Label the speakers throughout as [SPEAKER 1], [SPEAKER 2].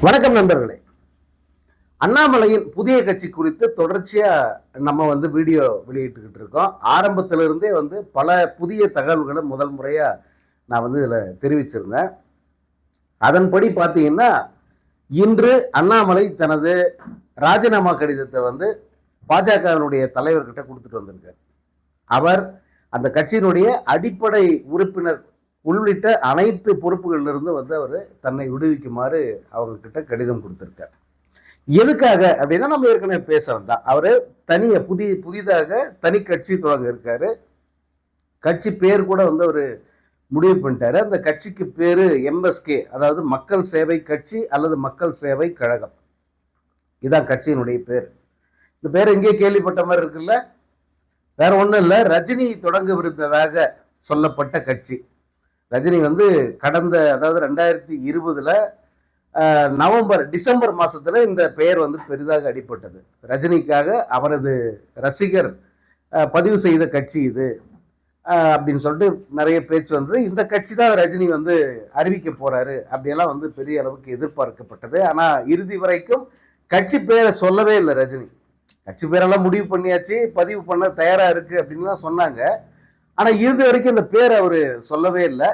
[SPEAKER 1] வணக்கம் நண்பர்களே. அண்ணாமலையின் புதிய கட்சி குறித்து தொடர்ச்சியா நம்ம வீடியோ வெளியிட்டுக்கிட்டு இருக்கோம். ஆரம்பத்திலிருந்தே பல புதிய தகவல்களை முதல் முறையா நான் இதுல தெரிவிச்சிருந்தேன். அதன்படி பார்த்தீங்கன்னா, இன்று அண்ணாமலை தனது ராஜினாமா கடிதத்தை பாஜகவினுடைய தலைவர்கிட்ட கொடுத்துட்டு வந்திருக்கார். அவர் அந்த கட்சியினுடைய அடிப்படை உறுப்பினர் உள்ளிட்ட அனைத்து பொறுப்புகளிலிருந்து அவர் தன்னை விடுவிக்குமாறு அவங்க கிட்ட கடிதம் கொடுத்திருக்கார். எதுக்காக அப்படின்னா, நம்ம ஏற்கனவே பேசுறது தான். அவரு புதிதாக தனி கட்சி தொடங்க இருக்காரு. கட்சி பேர் கூட அவர் முடிவு பண்ணிட்டாரு. அந்த கட்சிக்கு பேரு MSK, அதாவது மக்கள் சேவை கட்சி அல்லது மக்கள் சேவை கழகம். இதான் கட்சியினுடைய பேர். இந்த பேர் எங்கேயே கேள்விப்பட்ட மாதிரி இருக்குல்ல? வேற ஒன்றும் இல்லை, ரஜினி தொடங்கவிருந்ததாக சொல்லப்பட்ட கட்சி. ரஜினி கடந்த, அதாவது 2020 டிசம்பர் மாசத்துல இந்த பெயர் பெரிதாக அடிபட்டது. ரஜினிக்காக அவரது ரசிகர் பதிவு செய்த கட்சி இது அப்படின்னு சொல்லிட்டு நிறைய பேச்சு வந்தது. இந்த கட்சி தான் ரஜினி அறிவிக்க போறாரு அப்படியெல்லாம் பெரிய அளவுக்கு எதிர்பார்க்கப்பட்டது. ஆனா இறுதி வரைக்கும் கட்சி பேரை சொல்லவே இல்லை ரஜினி. கட்சி பேரெல்லாம் முடிவு பண்ணியாச்சு, பதிவு பண்ண தயாரா இருக்கு அப்படின்லாம் சொன்னாங்க. ஆனா இறுதி வரைக்கும் இந்த பேர் அவரு சொல்லவே இல்லை.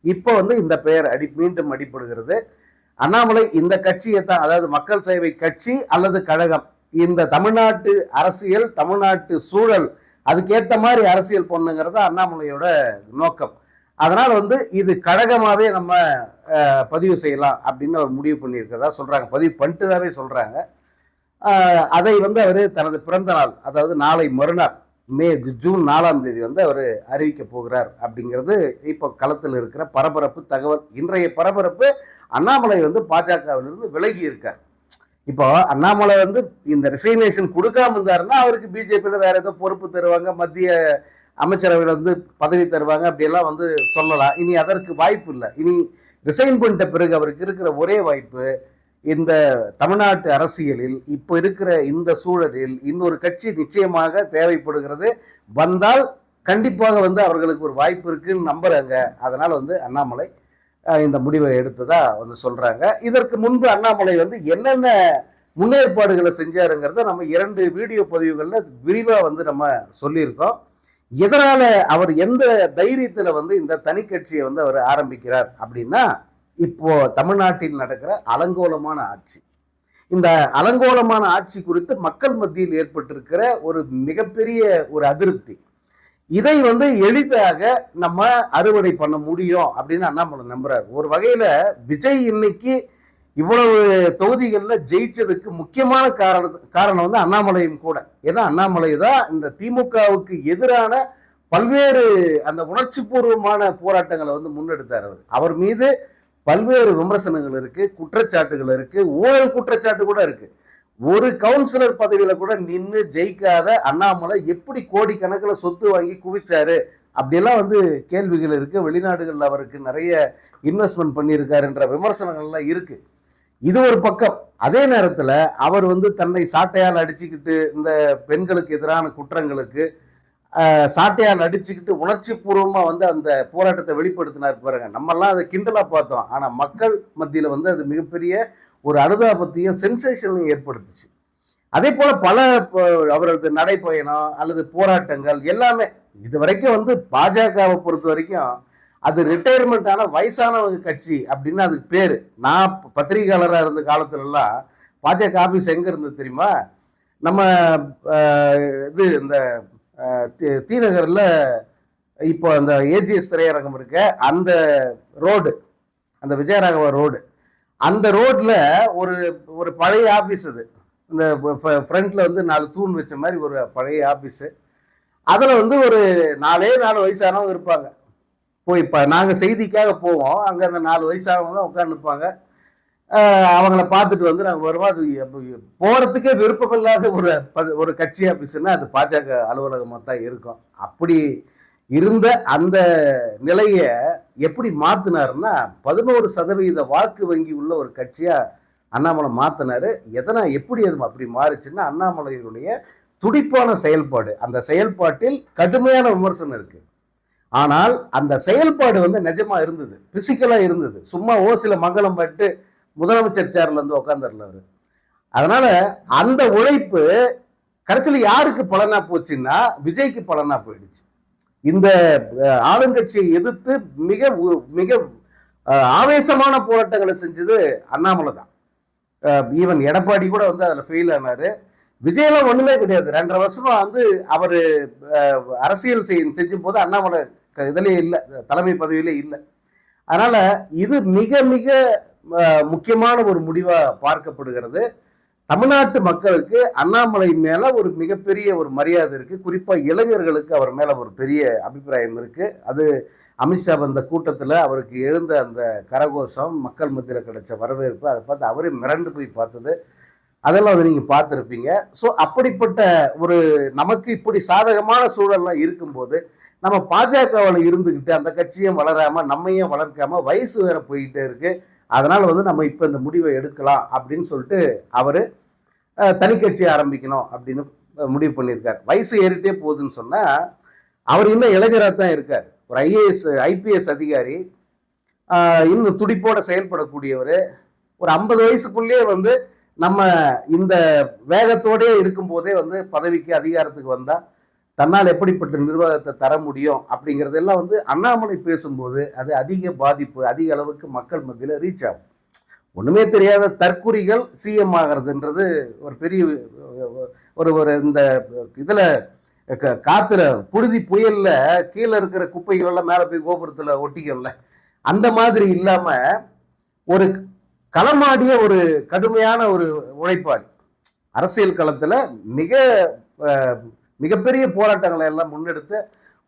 [SPEAKER 1] இப்போ இந்த பெயர் மீண்டும் அடிப்படுகிறது. அண்ணாமலை இந்த கட்சியை தான், அதாவது மக்கள் சேவை கட்சி அல்லது கழகம், இந்த தமிழ்நாட்டு அரசியல், தமிழ்நாட்டு சூழல், அதுக்கேற்ற மாதிரி அரசியல் பண்ணுங்கிறத அண்ணாமலையோட நோக்கம். அதனால இது கழகமாவே நம்ம பதிவு செய்யலாம் அப்படின்னு அவர் முடிவு பண்ணியிருக்கிறதா சொல்றாங்க. பதிவு பண்ணிட்டுதாவே சொல்றாங்க. அதை அவர் தனது பிறந்த நாள், அதாவது நாளை மறுநாள் ஜூன் 4ஆம் தேதி அவர் அறிவிக்க போகிறார் அப்படிங்கிறது இப்போ களத்தில் இருக்கிற பரபரப்பு தகவல். இன்றைய பரபரப்பு, அண்ணாமலை பாஜகவிலிருந்து விலகி இருக்கார். இப்போ அண்ணாமலை இந்த ரிசைனேஷன் கொடுக்காம இருந்தாருன்னா அவருக்கு பிஜேபியில் வேற ஏதோ பொறுப்பு தருவாங்க, மத்திய அமைச்சரவையில் பதவி தருவாங்க, அப்படியெல்லாம் சொல்லலாம். இனி அதற்கு வாய்ப்பு இல்லை. இனி ரிசைன் பண்ணிட்ட பிறகு அவருக்கு இருக்கிற ஒரே வாய்ப்பு, இந்த தமிழ்நாட்டு அரசியலில் இப்போ இருக்கிற இந்த சூழலில் இன்னொரு கட்சி நிச்சயமாக தேவைப்படுகிறது. வந்தால் கண்டிப்பாக அவர்களுக்கு ஒரு வாய்ப்பு இருக்குன்னு நம்புறாங்க. அதனால அண்ணாமலை இந்த முடிவை எடுத்ததா சொல்றாங்க. இதற்கு முன்பு அண்ணாமலை என்னென்ன முன்னேற்பாடுகளை செஞ்சாருங்கிறத நம்ம 2 வீடியோ பதிவுகள்ல விரிவா நம்ம சொல்லியிருக்கோம். எதனால அவர் எந்த தைரியத்துல இந்த தனி கட்சியை அவர் ஆரம்பிக்கிறார் அப்படின்னா, இப்போ தமிழ்நாட்டில் நடக்கிற அலங்கோலமான ஆட்சி, இந்த அலங்கோலமான ஆட்சி குறித்து மக்கள் மத்தியில் ஏற்பட்டிருக்கிற ஒரு மிகப்பெரிய ஒரு அதிருப்தி, இதை எளிதாக நம்ம அறுவடை பண்ண முடியும் அப்படின்னு அண்ணாமலை நம்புறாரு. ஒரு வகையில விஜய் இன்னைக்கு இவ்வளவு தொகுதிகள்ல ஜெயிச்சதுக்கு முக்கியமான காரணம் அண்ணாமலையும் கூட. ஏன்னா அண்ணாமலை தான் இந்த திமுகவுக்கு எதிரான பல்வேறு அந்த உணர்ச்சி பூர்வமான போராட்டங்களை முன்னெடுத்தார். அவர் மீது பல்வேறு விமர்சனங்கள் இருக்கு, குற்றச்சாட்டுகள் இருக்கு, ஊழல் குற்றச்சாட்டு கூட இருக்கு. ஒரு கவுன்சிலர் பதவியில கூட நின்று ஜெயிக்காத அண்ணாமலை எப்படி கோடிக்கணக்கில் சொத்து வாங்கி குவிச்சாரு அப்படியெல்லாம் கேள்விகள் இருக்கு. வெளிநாடுகளில் அவருக்கு நிறைய இன்வெஸ்ட்மெண்ட் பண்ணியிருக்காருன்ற விமர்சனங்கள்லாம் இருக்கு. இது ஒரு பக்கம். அதே நேரத்தில் அவர் தன்னை சாட்டையால் அடிச்சுக்கிட்டு இந்த பெண்களுக்கு எதிரான குற்றங்களுக்கு சாட்டையால் அடிச்சுக்கிட்டு உணர்ச்சி பூர்வமா அந்த போராட்டத்தை வெளிப்படுத்தினார் பாருங்க. நம்மெல்லாம் அதை கிண்டலா பார்த்தோம். ஆனா மக்கள் மத்தியில அது மிகப்பெரிய ஒரு அனுதாபத்தையும் சென்சேஷனையும் ஏற்படுத்துச்சு. அதே போல பல அவரது நடைப்பயணம் அல்லது போராட்டங்கள் எல்லாமே இது வரைக்கும் பாஜகவை பொறுத்த வரைக்கும் அது ரிட்டையர்மெண்ட் ஆன வயசானவங்க கட்சி அப்படின்னு அதுக்கு பேரு. நான் பத்திரிகையாளராக இருந்த காலத்துல எல்லாம் பாஜக ஆபீஸ் எங்க இருந்தது தெரியுமா? நம்ம இந்த தீநகர்ல இப்போ அந்த AGS திரையரங்கம் இருக்க அந்த ரோடு, அந்த விஜயராகவா ரோடு, அந்த ரோட்ல ஒரு ஒரு பழைய ஆபீஸ். அது இந்த ஃப்ரண்ட்ல 4 தூண் வச்ச மாதிரி ஒரு பழைய ஆபீஸ். அதுல ஒரு 4 வயசானவங்க இருப்பாங்க. போய் இப்போ நாங்க செய்திக்காக போவோம், அங்க அந்த 4 வயசானவங்க தான் உட்காந்துருப்பாங்க. அவங்கள பார்த்துட்டு நாங்கள் வருவோம். அது போகிறதுக்கே விருப்பமில்லாத ஒரு கட்சி ஆஃபீஸ்னா அது பாஜக அலுவலகமாக தான் இருக்கும். அப்படி இருந்த அந்த நிலையை எப்படி மாற்றினாருன்னா, 11% வாக்கு வங்கி உள்ள ஒரு கட்சியாக அண்ணாமலை மாற்றினாரு. எப்படி அது அப்படி மாறுச்சுன்னா, அண்ணாமலையினுடைய துடிப்பான செயல்பாடு, அந்த செயல்பாட்டில் கடுமையான விமர்சனம் இருக்கு. ஆனால் அந்த செயல்பாடு நிஜமா இருந்தது, பிசிக்கலா இருந்தது. சும்மா ஓசில மங்களம் பட்டு முதலமைச்சர் சேர்ல இருந்து உட்காந்துருல அவரு. அதனால அந்த உழைப்பு கடைசியில் யாருக்கு பலனா போச்சுன்னா விஜய்க்கு பலனா போயிடுச்சு. இந்த ஆளுங்கட்சியை எதிர்த்து மிக மிக ஆவேசமான போராட்டங்களை செஞ்சது அண்ணாமலை தான். ஈவன் எடப்பாடி கூட வந்து அதில் ஃபெயில் ஆனாரு. விஜயெல்லாம் ஒண்ணுமே கிடையாது. 2.5 வருஷமா வந்து அவரு அரசியல் செஞ்சும் போது அண்ணாமலை இதுலயே இல்லை, தலைமை பதவியிலே இல்லை. அதனால இது மிக மிக முக்கியமான ஒரு முடிவா பார்க்கப்படுகிறது. தமிழ்நாட்டு மக்களுக்கு அண்ணாமலை மேல ஒரு மிகப்பெரிய ஒரு மரியாதை இருக்கு. குறிப்பா இளைஞர்களுக்கு அவர் மேல ஒரு பெரிய அபிப்பிராயம் இருக்கு. அது அமித்ஷா வந்த கூட்டத்துல அவருக்கு எழுந்த அந்த கரகோஷம், மக்கள் மத்தியில் கிடைச்ச வரவேற்பு, அதை பார்த்து அவரே மிரண்டு போய் பார்த்தது, அதெல்லாம் வந்து நீங்க பார்த்துருப்பீங்க. ஸோ அப்படிப்பட்ட ஒரு நமக்கு இப்படி சாதகமான சூழல்லாம் இருக்கும்போது நம்ம பாஜகவில் இருந்துக்கிட்டு அந்த கட்சியும் வளராம நம்மையும் வளர்க்காம வயசு வேற போயிட்டே இருக்கு. அதனால வந்து நம்ம இப்ப இந்த முடிவை எடுக்கலாம் அப்படின்னு சொல்லிட்டு அவரு தனி கட்சி ஆரம்பிக்கணும் அப்படின்னு முடிவு பண்ணியிருக்காரு. வயசு ஏறிட்டே போகுதுன்னு சொன்னா அவர் இன்னும் இளைஞராக தான் இருக்கார். ஒரு ஐபிஎஸ் அதிகாரி, இன்னும் துடிப்போட செயல்படக்கூடியவர். ஒரு 50 வயசுக்குள்ளேயே வந்து நம்ம இந்த வேகத்தோடே இருக்கும்போதே வந்து பதவிக்கு அதிகாரத்துக்கு வந்தா தன்னால் எப்படிப்பட்ட நிர்வாகத்தை தர முடியும் அப்படிங்கிறதெல்லாம் வந்து அண்ணாமலை பேசும்போது அது அதிக பாதிப்பு, அதிக அளவுக்கு மக்கள் மத்தியில் ரீச் ஆகும். ஒண்ணுமே தெரியாத தற்குறிகள் சிஎம் ஆகிறதுன்றது ஒரு பெரிய ஒரு இந்த இதுல காத்துல புழுதி புயல்ல கீழே இருக்கிற குப்பைகள் எல்லாம் மேல போய் கோபுரத்துல ஒட்டிக்கல, அந்த மாதிரி இல்லாம ஒரு களமாடிய ஒரு கடுமையான ஒரு உழைப்பாளி, அரசியல் களத்துல மிகப்பெரிய போராட்டங்களை எல்லாம் முன்னெடுத்து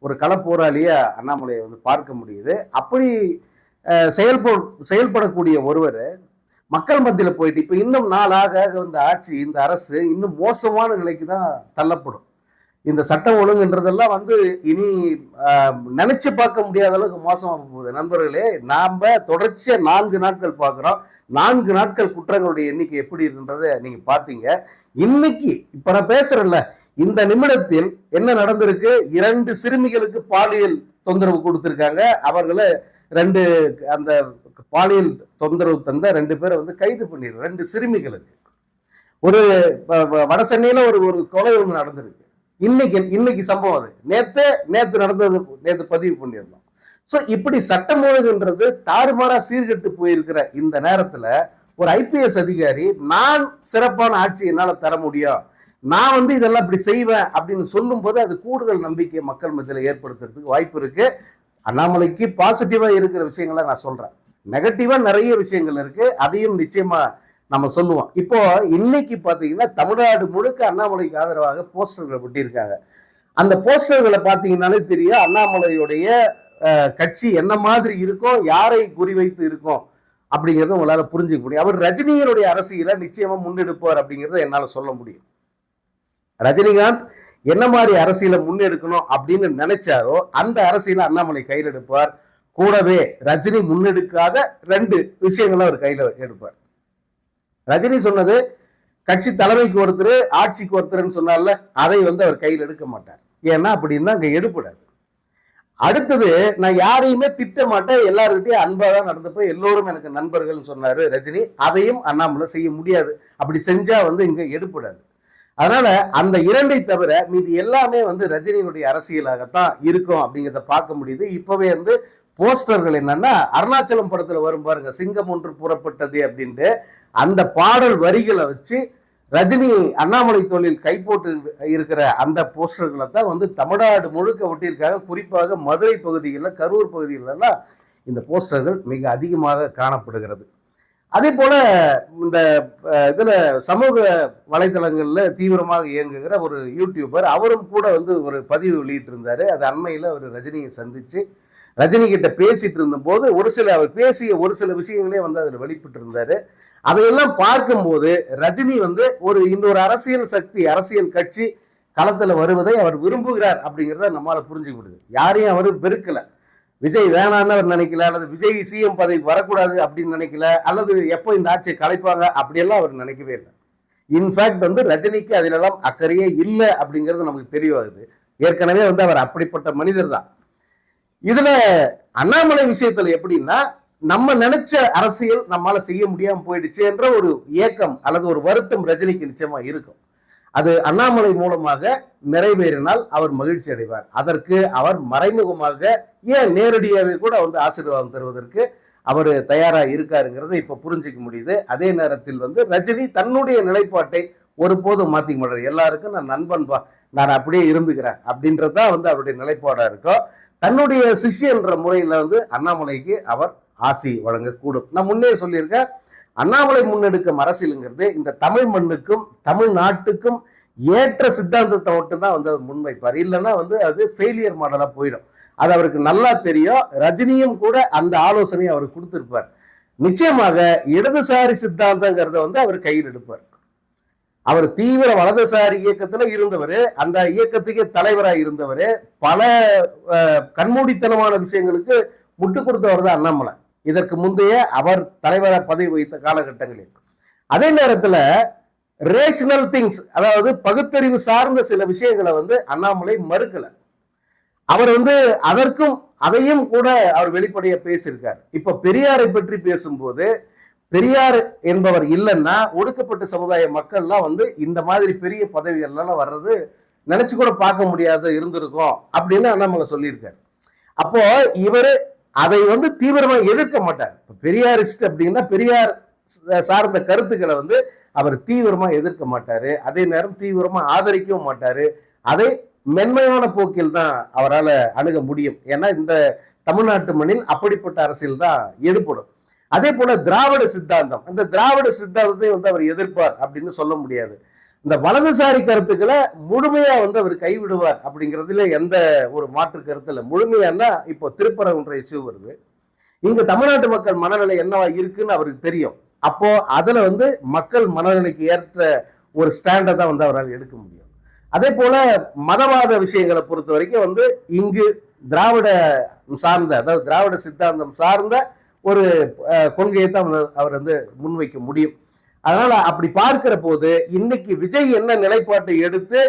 [SPEAKER 1] ஒரு கள போராளியா அண்ணாமலையை வந்து பார்க்க முடியுது. அப்படி செயல்படக்கூடிய ஒருவர் மக்கள் மத்தியில் போயிட்டு இப்ப இன்னும் நாளாக இந்த ஆட்சி, இந்த அரசு இன்னும் மோசமான நிலைக்கு தான் தள்ளப்படும். இந்த சட்டம் ஒழுங்குன்றதெல்லாம் வந்து இனி நினைச்சு பார்க்க முடியாத அளவுக்கு மோசமாக போகுது. நண்பர்களே, நாம தொடர்ச்சியா 4 நாட்கள் பார்க்கிறோம். 4 நாட்கள் குற்றங்களுடைய எண்ணிக்கை எப்படி இருக்குன்றத நீங்க பாத்தீங்க. இன்னைக்கு இப்ப நான் பேசுறேன்ல, இந்த நிமிடத்தில் என்ன நடந்திருக்கு? 2 சிறுமிகளுக்கு பாலியல் தொந்தரவு கொடுத்திருக்காங்க. அவர்களை 2 அந்த பாலியல் தொந்தரவு தந்த 2 பேரை வந்து கைது பண்ணிடுறோம். 2 சிறுமிகளுக்கு. ஒரு வடசென்னையில ஒரு கொலை ஒன்று நடந்திருக்கு. இன்னைக்கு சம்பவம். அது நேத்து நடந்தது, நேத்து பதிவு பண்ணியிருந்தோம். ஸோ இப்படி சட்டம் ஒழுங்குன்றது தாறுமாறா சீர்கெட்டு போயிருக்கிற இந்த நேரத்துல ஒரு ஐபிஎஸ் அதிகாரி நான் சிறப்பான ஆட்சி என்னால தர முடியும், நான் வந்து இதெல்லாம் இப்படி செய்வேன் அப்படின்னு சொல்லும் போது அது கூடுதல் நம்பிக்கை மக்கள் மத்தியில் ஏற்படுத்துறதுக்கு வாய்ப்பு இருக்கு. அண்ணாமலைக்கு பாசிட்டிவா இருக்கிற விஷயங்களை நான் சொல்றேன், நெகட்டிவா நிறைய விஷயங்கள் இருக்கு, அதையும் நிச்சயமா நம்ம சொல்லுவோம். இப்போ இன்னைக்கு பாத்தீங்கன்னா தமிழ்நாடு முழுக்க அண்ணாமலைக்கு ஆதரவாக போஸ்டர்களை ஒட்டியிருக்காங்க. அந்த போஸ்டர்களை பாத்தீங்கன்னாலே தெரியும் அண்ணாமலையுடைய கட்சி என்ன மாதிரி இருக்கும், யாரை குறிவைத்து இருக்கும் அப்படிங்கிறத உங்களால புரிஞ்சுக்க முடியும். அவர் ரஜினியினுடைய அரசியலை நிச்சயமா முன்னெடுப்பார் அப்படிங்கிறத என்னால சொல்ல முடியும். ரஜினிகாந்த் என்ன மாதிரி அரசியலை முன்னெடுக்கணும் அப்படின்னு நினைச்சாரோ அந்த அரசியலை அண்ணாமலை கையில் எடுப்பார். கூடவே ரஜினி முன்னெடுக்காத 2 விஷயங்களும் அவர் கையில எடுப்பார். ரஜினி சொன்னது கட்சி தலைமைக்கு ஒருத்தர், ஆட்சிக்கு ஒருத்தர்ன்னு சொன்னார்ல, அதை வந்து அவர் கையில் எடுக்க மாட்டார். ஏன்னா அப்படின்னு அங்க எடுப்படாது. அடுத்தது, நான் யாரையுமே திட்ட மாட்டேன், எல்லாருக்கிட்டையும் அன்பா தான் நடந்துப்போம், எல்லோரும் எனக்கு நண்பர்கள் சொன்னாரு ரஜினி. அதையும் அண்ணாமலை செய்ய முடியாது. அப்படி செஞ்சா வந்து இங்க எடுப்படாது. அதனால அந்த 2ஐ தவிர மீது எல்லாமே வந்து ரஜினியுடைய அரசியலாகத்தான் இருக்கும் அப்படிங்கிறத பார்க்க முடியுது. இப்பவே வந்து போஸ்டர்கள் என்னன்னா, அருணாச்சலம் படத்துல வரும் பாருங்க, சிங்கம் ஒன்று புறப்பட்டது அப்படின்ட்டு அந்த பாடல் வரிகளை வச்சு ரஜினி அண்ணாமலை தொழில் கை போட்டு இருக்கிற அந்த போஸ்டர்களை தான் வந்து தமிழ்நாடு முழுக்க ஒட்டியிருக்காங்க. குறிப்பாக மதுரை பகுதிகளில், கரூர் பகுதிகளெல்லாம் இந்த போஸ்டர்கள் மிக அதிகமாக காணப்படுகிறது. அதே போல இந்த இதுல சமூக வலைதளங்கள்ல தீவிரமாக இயங்குகிற ஒரு யூடியூபர், அவரும் கூட வந்து ஒரு பதிவு வெளியிட்டு இருந்தாரு. அது அண்மையில அவர் ரஜினியை சந்திச்சு ரஜினி கிட்ட பேசிட்டு இருந்த போது அவர் பேசிய ஒரு சில விஷயங்களே வந்து அதுல வெளிப்பட்டு இருந்தாரு. அதையெல்லாம் பார்க்கும்போது ரஜினி வந்து இன்னொரு அரசியல் சக்தி, அரசியல் கட்சி களத்துல வருவதை அவர் விரும்புகிறார் அப்படிங்கிறத நம்மளால புரிஞ்சுக்க முடியுது. யாரையும் அவர் வெறுக்கல, விஜய் வேணான்னு அவர் நினைக்கல, அல்லது விஜய் சிஎம் பதவிக்கு வரக்கூடாது அப்படின்னு நினைக்கல, அல்லது எப்போ இந்த ஆட்சியை கலைப்பாங்க அப்படியெல்லாம் அவர் நினைக்கவே இல்லை. இன்ஃபேக்ட் வந்து ரஜினிக்கு அதிலெல்லாம் அக்கறையே இல்லை அப்படிங்கிறது நமக்கு தெரியவாகுது. ஏற்கனவே வந்து அவர் அப்படிப்பட்ட மனிதர் தான். இதுல அண்ணாமலை விஷயத்துல எப்படின்னா, நம்ம நினைச்ச அரசியல் நம்மால செய்ய முடியாம போயிடுச்சு என்ற ஒரு ஏக்கம் அல்லது ஒரு வருத்தம் ரஜினிக்கு நிச்சயமா இருக்கும். அது அண்ணாமலை மூலமாக நிறைவேறினால் அவர் மகிழ்ச்சி அடைவார். அதற்கு அவர் மறைமுகமாக ஏன் நேரடியாகவே கூட வந்து ஆசீர்வாதம் தருவதற்கு அவர் தயாரா இருக்காருங்கிறத இப்ப புரிஞ்சுக்க முடியுது. அதே நேரத்தில் வந்து ரஜினி தன்னுடைய நிலைப்பாட்டை ஒருபோதும் மாத்திக்க மாட்டார். எல்லாருக்கும் நான் நண்பன்பா, நான் அப்படியே இருந்துக்கிறேன் அப்படின்றதுதான் வந்து அவருடைய நிலைப்பாடா இருக்கும். தன்னுடைய சிஷ்யன்ற முறையில வந்து அண்ணாமலைக்கு அவர் ஆசி வழங்கக்கூடும். நான் முன்னே சொல்லியிருக்கேன், அண்ணாமலை முன்னெடுக்கும் அரசியலுங்கிறது இந்த தமிழ் மண்ணுக்கும் தமிழ்நாட்டுக்கும் ஏற்ற சித்தாந்தத்தை மட்டும்தான் வந்து அவர் முன்வைப்பார். இல்லைன்னா வந்து அது ஃபெயிலியர் மாடலா போயிடும். அது அவருக்கு நல்லா தெரியும். ரஜினியும் கூட அந்த ஆலோசனையை அவர் கொடுத்திருப்பார். நிச்சயமாக இடதுசாரி சித்தாந்தங்கிறத வந்து அவர் கையில் எடுப்பார். அவர் தீவிர வலதுசாரி இயக்கத்துல இருந்தவர், அந்த இயக்கத்துக்கு தலைவராக இருந்தவர், பல கண்மூடித்தனமான விஷயங்களுக்கு முட்டு கொடுத்தவர் தான் அண்ணாமலை. இதற்கு முந்தைய அவர் தலைவராக பதவி வகித்த காலகட்டங்களில். அதே நேரத்துல ரேஷனல் திங்ஸ், அதாவது பகுத்தறிவு சார்ந்த சில விஷயங்களை வந்து அண்ணாமலை மறுக்கல. அவர் வந்து அதற்கும் அதையும் கூட அவர் வெளிப்படையா பேசியிருக்கார். இப்ப பெரியாரை பற்றி பேசும்போது, பெரியார் என்பவர் இல்லைன்னா ஒடுக்கப்பட்ட சமுதாய மக்கள்லாம் வந்து இந்த மாதிரி பெரிய பதவிகள்லாம் வர்றது நினைச்சு கூட பார்க்க முடியாத இருந்திருக்கும் அப்படின்னு அண்ணாமலை சொல்லியிருக்காரு. அப்போ இவரு அதை வந்து தீவிரமா எதிர்க்க மாட்டார். பெரியாரிஸ்ட் அப்படின்னா பெரியார் சார்ந்த கருத்துக்களை வந்து அவர் தீவிரமா எதிர்க்க மாட்டாரு. அதே நேரம் தீவிரமா ஆதரிக்கவும் மாட்டாரு. அதை மென்மையான போக்கில் தான் அவரால் அணுக முடியும். ஏன்னா இந்த தமிழ்நாட்டு மண்ணில் அப்படிப்பட்ட அரசியல் தான் எடுப்படும். அதே போல திராவிட சித்தாந்தம், அந்த திராவிட சித்தாந்தத்தை வந்து அவர் எதிர்ப்பார் அப்படின்னு சொல்ல முடியாது. இந்த வலதுசாரி கருத்துக்களை முழுமையா வந்து அவர் கைவிடுவார் அப்படிங்கிறதுல எந்த ஒரு மாற்று கருத்து இல்லை. முழுமையானா இப்போ திருப்பரங்குன்ற இஷ்யூ வருது. இங்க தமிழ்நாட்டு மக்கள் மனநிலை என்னவா இருக்குன்னு அவருக்கு தெரியும். அப்போ அதுல வந்து மக்கள் மனநிலைக்கு ஏற்ற ஒரு ஸ்டாண்டை தான் வந்து அவரால் எடுக்க முடியும். அதே போல மதவாத விஷயங்களை பொறுத்த வரைக்கும் வந்து இங்கு திராவிட சார்ந்த, அதாவது திராவிட சித்தாந்தம் சார்ந்த ஒரு கொள்கையை தான் அவர் வந்து முன்வைக்க முடியும். அதனால அப்படி பார்க்கிற போது இன்னைக்கு விஜய் என்ன நிலைப்பாட்டை எடுத்து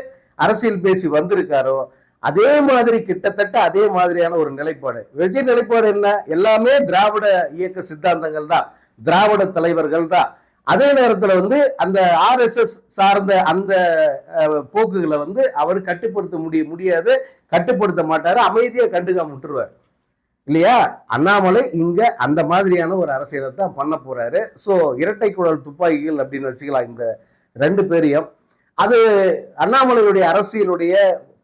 [SPEAKER 1] அரசியல் பேசி வந்திருக்காரோ அதே மாதிரி கிட்டத்தட்ட அதே மாதிரியான ஒரு நிலைப்பாடு. விஜய் நிலைப்பாடு என்ன? எல்லாமே திராவிட இயக்க சித்தாந்தங்கள் தான், திராவிட தலைவர்கள் தான். அதே நேரத்துல வந்து அந்த RSS சார்ந்த அந்த போக்குகளை வந்து அவர் கட்டுப்படுத்த முடியாது, கட்டுப்படுத்த மாட்டாரு, அமைதியா கண்டுக்காம விட்டுருவார் இல்லையா? அண்ணாமலை இங்க அந்த மாதிரியான ஒரு அரசியலை தான் பண்ண போறாரு. ஸோ இரட்டை குழல் துப்பாக்கிகள் அப்படின்னு வச்சுக்கலாம் இந்த ரெண்டு பேரையும். அது அண்ணாமலையுடைய அரசியலுடைய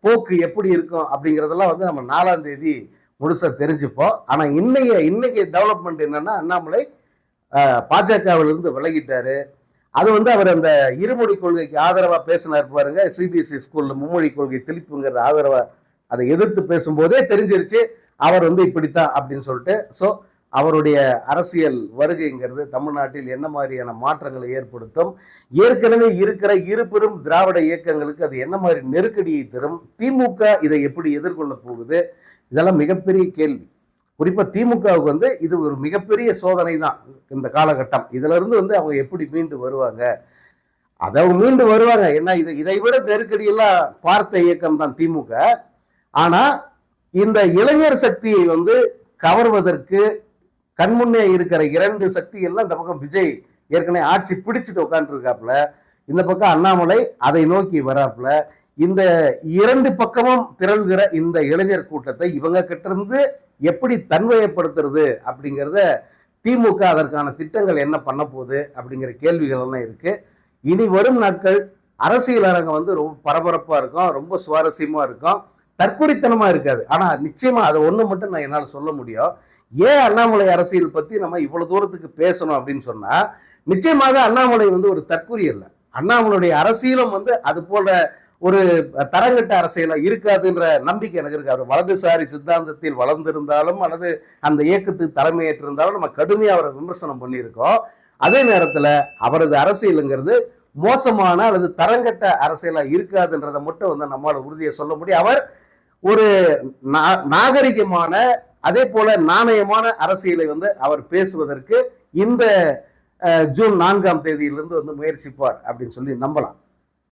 [SPEAKER 1] போக்கு எப்படி இருக்கும் அப்படிங்கிறதெல்லாம் வந்து நம்ம 4ஆம் தேதி முழுசா தெரிஞ்சுப்போம். ஆனா இன்னைக்கு டெவலப்மெண்ட் என்னன்னா, அண்ணாமலை பாஜகவிலிருந்து விலகிட்டாரு. அது வந்து அவர் அந்த இருமொழி கொள்கைக்கு ஆதரவா பேசினார் பாருங்க, CBSE ஸ்கூல்ல மும்மொழி கொள்கை திணிப்புங்கிறது ஆதரவா அதை எதிர்த்து பேசும்போதே தெரிஞ்சிருச்சு அவர் வந்து இப்படித்தான் அப்படின்னு சொல்லிட்டு. ஸோ அவருடைய அரசியல் வருகைங்கிறது தமிழ்நாட்டில் என்ன மாதிரியான மாற்றங்களை ஏற்படுத்தும், ஏற்கனவே இருக்கிற இருபெரும் திராவிட இயக்கங்களுக்கு அது என்ன மாதிரி நெருக்கடியை தரும், திமுக இதை எப்படி எதிர்கொள்ள போகுது, இதெல்லாம் மிகப்பெரிய கேள்வி. குறிப்பா திமுகவுக்கு வந்து இது ஒரு மிகப்பெரிய சோதனை தான் இந்த காலகட்டம். இதுல இருந்து வந்து அவங்க எப்படி மீண்டு வருவாங்க, அதை மீண்டு வருவாங்க. ஏன்னா இதை விட நெருக்கடியெல்லாம் பார்த்த இயக்கம் தான் திமுக. ஆனா இந்த இளைஞர் சக்தியை வந்து கவர்வதற்கு கண்முன்னே இருக்கிற 2 சக்தி எல்லாம் இந்த பக்கம் விஜய் ஏற்கனவே ஆட்சி பிடிச்சிட்டு உட்காந்துருக்காப்புல, இந்த பக்கம் அண்ணாமலை அதை நோக்கி வராப்புல. இந்த 2 பக்கமும் திரள்கிற இந்த இளைஞர் கூட்டத்தை இவங்க கிட்ட இருந்து எப்படி தன்வயப்படுத்துறது அப்படிங்கிறத திமுக அதற்கான திட்டங்கள் என்ன பண்ண போகுது அப்படிங்கிற கேள்விகள் எல்லாம் இருக்கு. இனி வரும் நாட்கள் அரசியல் அரங்கம் வந்து ரொம்ப பரபரப்பா இருக்கும், ரொம்ப சுவாரஸ்யமா இருக்கும், தற்குறித்தனமா இருக்காது. ஆனா நிச்சயமா அதை ஒண்ணு மட்டும் நான் என்னால் சொல்ல முடியும். ஏன் அண்ணாமலை அரசியல் பத்தி நம்ம இவ்வளவு தூரத்துக்கு பேசணும் அப்படின்னு சொன்னா, நிச்சயமாக அண்ணாமலை வந்து ஒரு தற்குறி அல்ல. அண்ணாமலையுடைய அரசியலும் வந்து அது போல ஒரு தரங்கட்ட அரசியலா இருக்காதுன்ற நம்பிக்கை எனக்கு இருக்கு. அவர் வலதுசாரி சித்தாந்தத்தில் வளர்ந்திருந்தாலும் அல்லது அந்த இயக்கத்துக்கு தலைமையேற்றிருந்தாலும் நம்ம கடுமையா அவரை விமர்சனம் பண்ணியிருக்கோம். அதே நேரத்துல அவரது அரசியலுங்கிறது மோசமான அல்லது தரங்கட்ட அரசியலா இருக்காதுன்றதை மட்டும் வந்து நம்மளால உறுதியை சொல்ல முடியும். அவர் ஒரு நாகரிகமான அதே போல நாணயமான அரசியலை வந்து அவர் பேசுவதற்கு இந்த ஜூன் 4ஆம் தேதியிலிருந்து வந்து முயற்சிப்பார் அப்படின்னு சொல்லி நம்பலாம்.